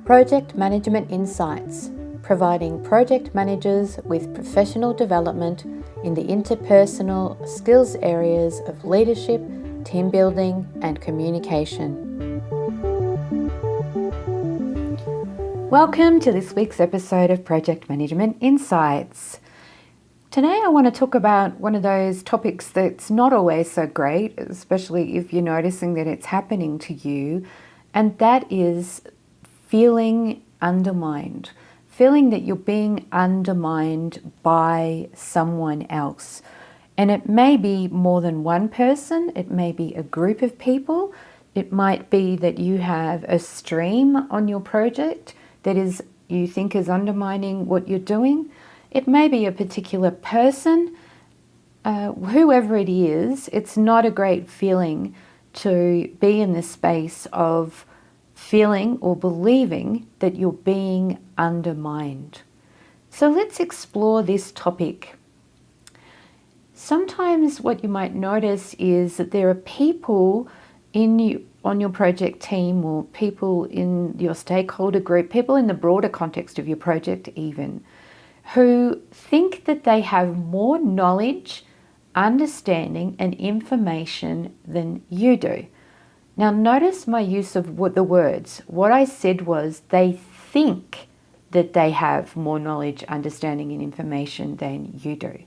Project Management Insights, providing project managers with professional development in the interpersonal skills areas of leadership, team building, and communication. Welcome to this week's episode of Project Management Insights. Today I want to talk about one of those topics that's not always so great, especially if you're noticing that it's happening to you, and that is feeling undermined. Feeling that you're being undermined by someone else. And it may be more than one person, it may be a group of people, it might be that you have a stream on your project that is you think is undermining what you're doing. It may be a particular person, whoever it is. It's not a great feeling to be in this space of feeling or believing that you're being undermined. So let's explore this topic. Sometimes what you might notice is that there are people on your project team, or people in your stakeholder group, people in the broader context of your project even, who think that they have more knowledge, understanding, and information than you do. Now notice my use of the words. What I said was they think that they have more knowledge, understanding, and information than you do.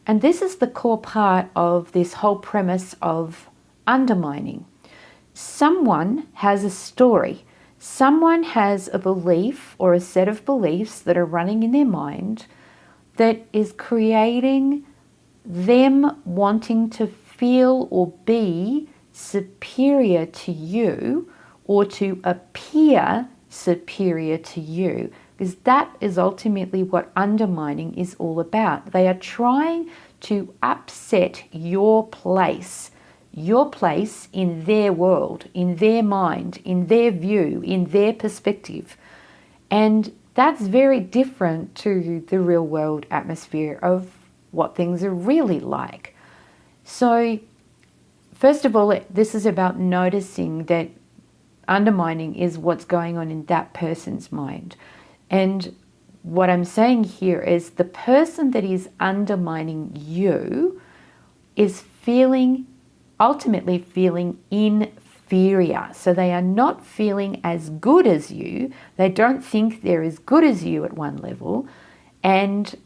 And this is the core part of this whole premise of undermining. Someone has a story. Someone has a belief or a set of beliefs that are running in their mind that is creating them wanting to feel or be superior to you, or to appear superior to you, because that is ultimately what undermining is all about. They are trying to upset your place in their world, in their mind, in their view, in their perspective. And that's very different to the real world atmosphere of what things are really like. So first of all, this is about noticing that undermining is what's going on in that person's mind. And what I'm saying here is the person that is undermining you is ultimately feeling inferior. So they are not feeling as good as you. They don't think they're as good as you at one level. And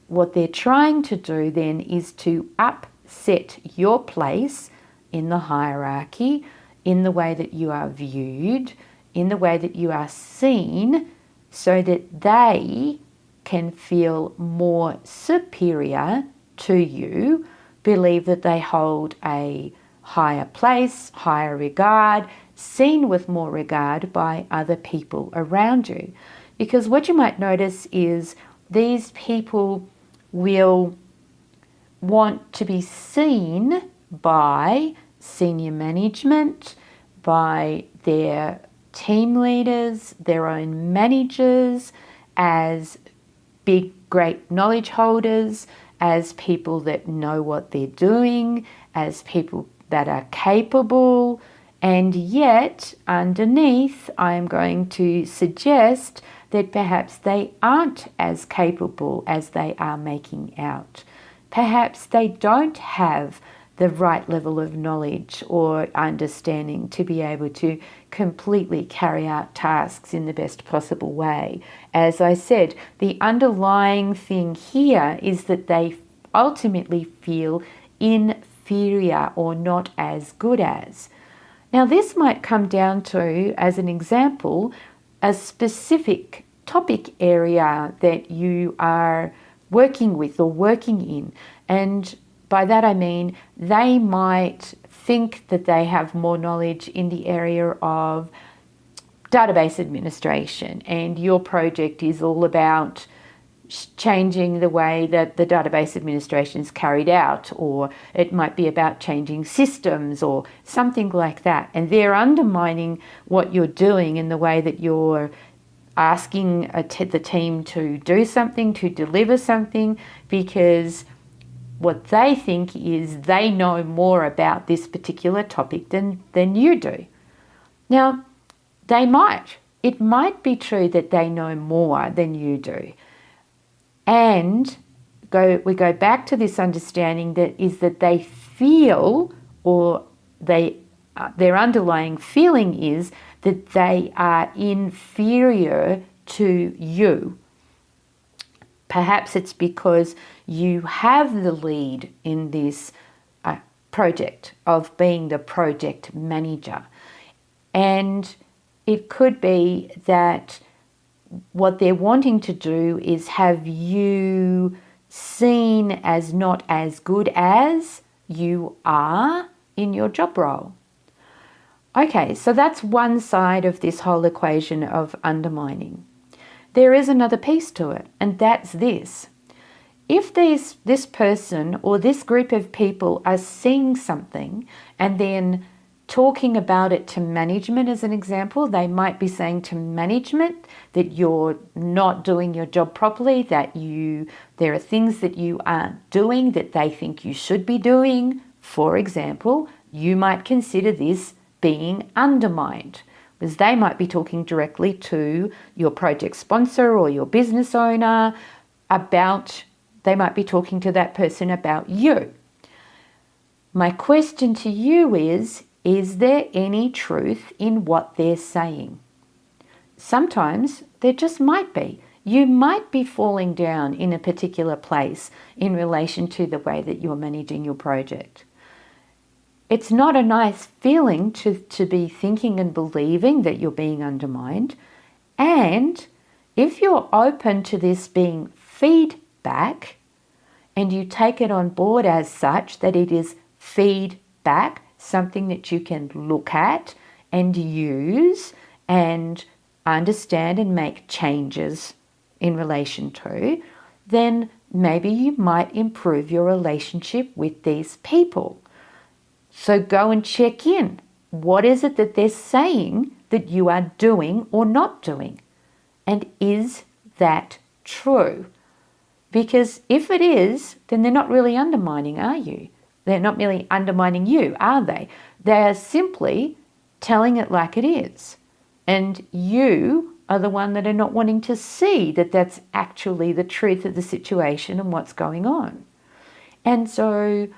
what they're trying to do then is to upset your place in the hierarchy, in the way that you are viewed, in the way that you are seen, so that they can feel more superior to you, believe that they hold a higher place, higher regard, seen with more regard by other people around you. Because what you might notice is these people will want to be seen by senior management, by their team leaders, their own managers, as big, great knowledge holders, as people that know what they're doing, as people that are capable. And yet, underneath, I am going to suggest that perhaps they aren't as capable as they are making out. Perhaps they don't have the right level of knowledge or understanding to be able to completely carry out tasks in the best possible way. As I said, the underlying thing here is that they ultimately feel inferior or not as good as. Now this might come down to, as an example, a specific topic area that you are working with or working in. And by that I mean they might think that they have more knowledge in the area of database administration, and your project is all about changing the way that the database administration is carried out, or it might be about changing systems or something like that. And they're undermining what you're doing in the way that you're asking the team to do something, to deliver something, because what they think is they know more about this particular topic than you do. Now, they might it might be true that they know more than you do. And we go back to this understanding that they feel, or their underlying feeling is that they are inferior to you. Perhaps it's because you have the lead in this project of being the project manager. And it could be that what they're wanting to do is have you seen as not as good as you are in your job role. Okay, so that's one side of this whole equation of undermining. There is another piece to it, and that's this. If this person or this group of people are seeing something and then talking about it to management, as an example, they might be saying to management that you're not doing your job properly, that there are things that you aren't doing that they think you should be doing. For example, you might consider this being undermined, because they might be talking directly to your project sponsor or your business owner they might be talking to that person about you. My question to you is there any truth in what they're saying? Sometimes there just might be. You might be falling down in a particular place in relation to the way that you're managing your project. It's not a nice feeling to be thinking and believing that you're being undermined. And if you're open to this being feedback and you take it on board as such, that it is feedback, something that you can look at and use and understand and make changes in relation to, then maybe you might improve your relationship with these people. So go and check in. What is it that they're saying that you are doing or not doing? And is that true? Because if it is, then they're not really undermining, are you? They're not really undermining you, are they? They're simply telling it like it is. And you are the one that are not wanting to see that that's actually the truth of the situation and what's going on. And so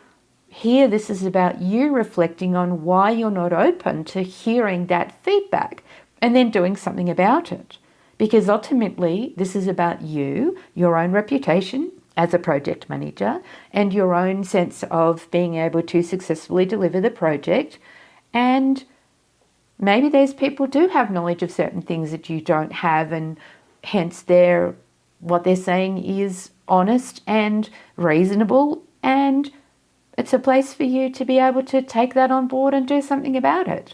here this is about you reflecting on why you're not open to hearing that feedback and then doing something about it. Because ultimately this is about you, your own reputation as a project manager, and your own sense of being able to successfully deliver the project. And maybe these people do have knowledge of certain things that you don't have, and hence what they're saying is honest and reasonable, and it's a place for you to be able to take that on board and do something about it.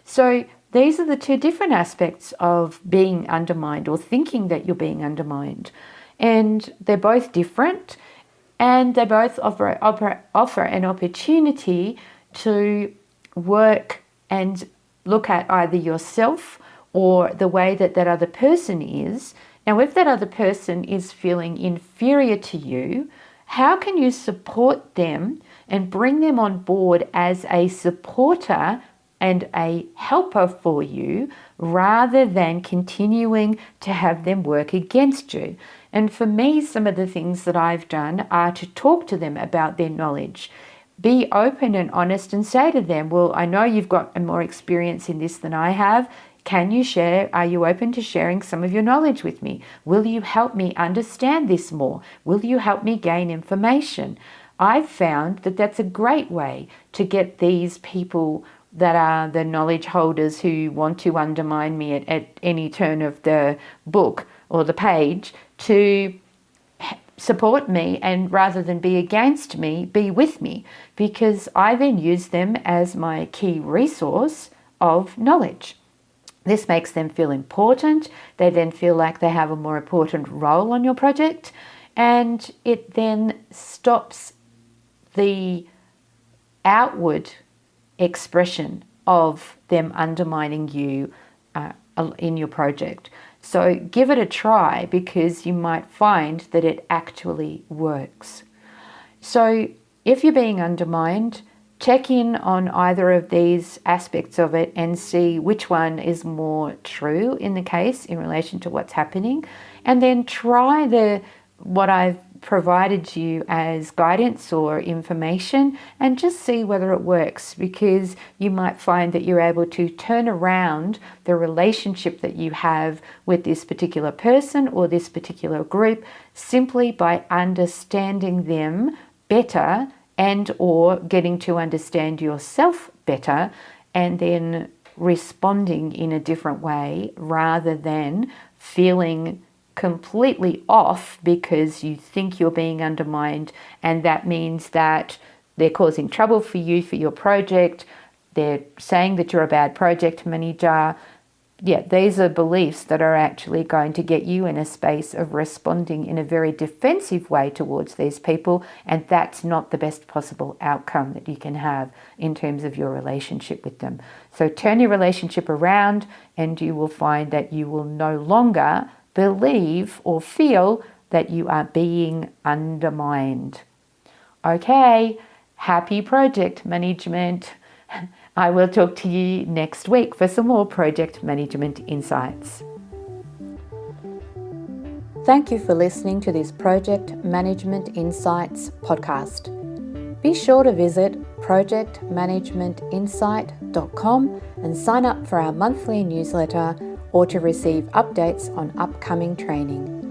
So these are the two different aspects of being undermined or thinking that you're being undermined. And they're both different, and they both offer an opportunity to work and look at either yourself or the way that that other person is. Now, if that other person is feeling inferior to you, how can you support them and bring them on board as a supporter and a helper for you, rather than continuing to have them work against you? And for me, some of the things that I've done are to talk to them about their knowledge. Be open and honest and say to them, well, I know you've got more experience in this than I have. Can you share? Are you open to sharing some of your knowledge with me? Will you help me understand this more? Will you help me gain information? I've found that that's a great way to get these people that are the knowledge holders who want to undermine me at any turn of the book or the page to support me, and rather than be against me, be with me, because I then use them as my key resource of knowledge. This makes them feel important. They then feel like they have a more important role on your project, and it then stops the outward expression of them undermining you in your project. So give it a try, because you might find that it actually works. So if you're being undermined, check in on either of these aspects of it and see which one is more true in the case in relation to what's happening, and then try what I've provided you as guidance or information and just see whether it works, because you might find that you're able to turn around the relationship that you have with this particular person or this particular group simply by understanding them better and or getting to understand yourself better and then responding in a different way rather than feeling completely off because you think you're being undermined, and that means that they're causing trouble for you for your project. They're saying that you're a bad project manager. Yeah, these are beliefs that are actually going to get you in a space of responding in a very defensive way towards these people, and that's not the best possible outcome that you can have in terms of your relationship with them. So turn your relationship around and you will find that you will no longer believe or feel that you are being undermined. Okay, happy project management. I will talk to you next week for some more project management insights. Thank you for listening to this Project Management Insights podcast. Be sure to visit projectmanagementinsight.com and sign up for our monthly newsletter or to receive updates on upcoming training.